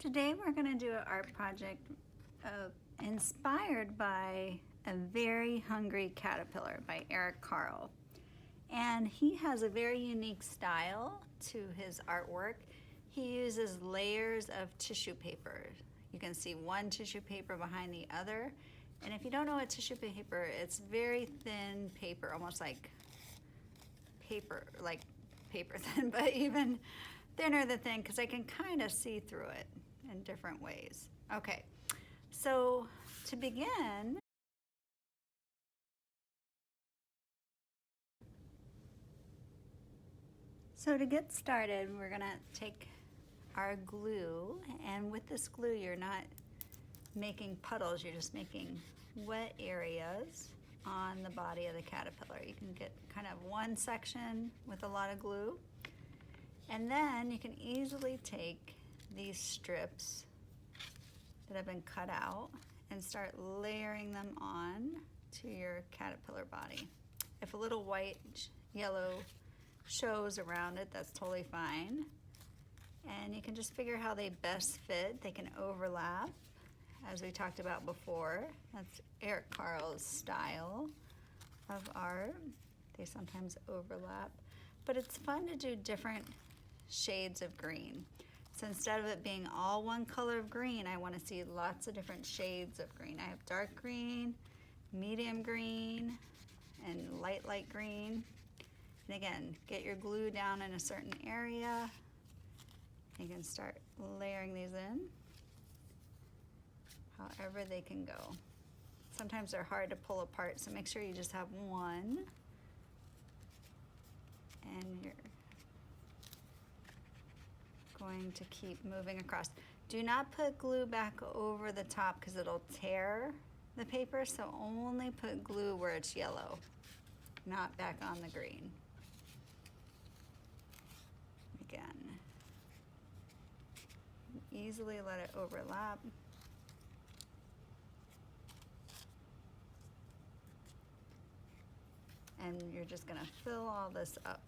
Today we're going to do an art project inspired by A Very Hungry Caterpillar by Eric Carle. And he has a very unique style to his artwork. He uses layers of tissue paper. You can see one tissue paper behind the other. And if you don't know what tissue paper, it's very thin paper, almost like paper thin, but even thinner than thin because I can kind of see through it in different ways. Okay, so to begin, to get started, we're gonna take our glue, and with this glue, you're not making puddles, you're just making wet areas on the body of the caterpillar. You can get kind of one section with a lot of glue, and then you can easily take these strips that have been cut out and start layering them on to your caterpillar body. If a little white, yellow shows around it, that's totally fine. And you can just figure how they best fit. They can overlap, as we talked about before. That's Eric Carle's style of art. They sometimes overlap, but it's fun to do different shades of green. So instead of it being all one color of green, I want to see lots of different shades of green. I have dark green, medium green, and light green. And again, get your glue down in a certain area. You can start layering these in however they can go. Sometimes they're hard to pull apart, so make sure you just have one. And you're going to keep moving across. Do not put glue back over the top because it'll tear the paper, so only put glue where it's yellow, not back on the green. Again, easily let it overlap. And you're just gonna fill all this up.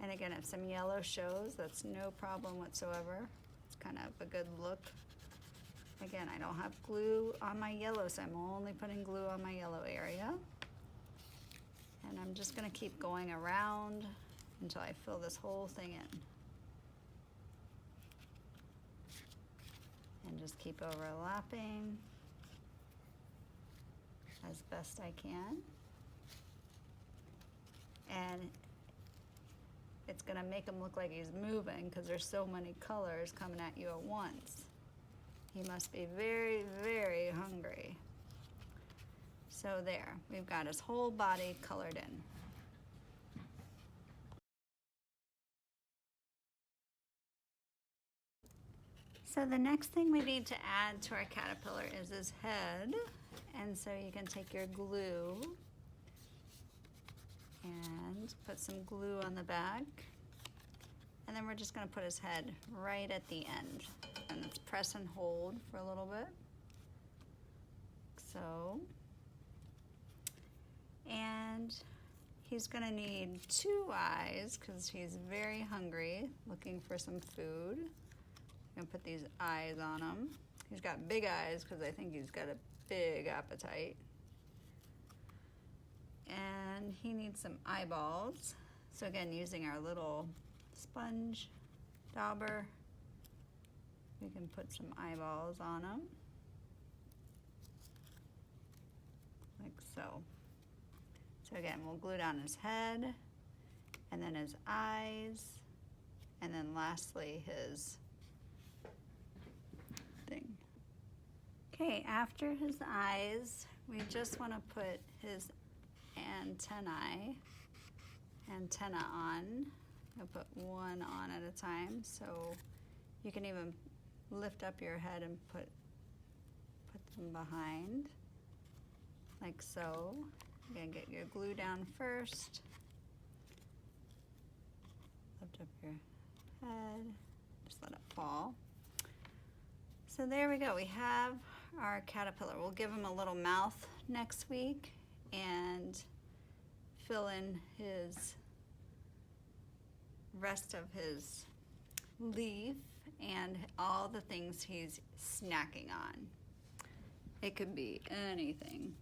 And again, if some yellow shows, that's no problem whatsoever. It's kind of a good look. Again, I don't have glue on my yellow, so I'm only putting glue on my yellow area. And I'm just gonna keep going around until I fill this whole thing in. And just keep overlapping as best I can. And it's gonna make him look like he's moving because there's so many colors coming at you at once. He must be very, very hungry. So there, we've got his whole body colored in. So the next thing we need to add to our caterpillar is his head. And so you can take your glue and put some glue on the back. And then we're just gonna put his head right at the end. And let's press and hold for a little bit. So. And he's gonna need 2 eyes because he's very hungry, looking for some food. I'm gonna put these eyes on him. He's got big eyes because I think he's got a big appetite. And he needs some eyeballs. So again, using our little sponge dauber, we can put some eyeballs on him, like so. So again, we'll glue down his head, and then his eyes, and then lastly his thing. Okay, after his eyes, we just want to put his antenna on. I'll put one on at a time, so you can even lift up your head and put them behind, like so. You're gonna get your glue down first. Lift up your head, just let it fall. So there we go, we have our caterpillar. We'll give him a little mouth next week and fill in his rest of his leaf and all the things he's snacking on. It could be anything.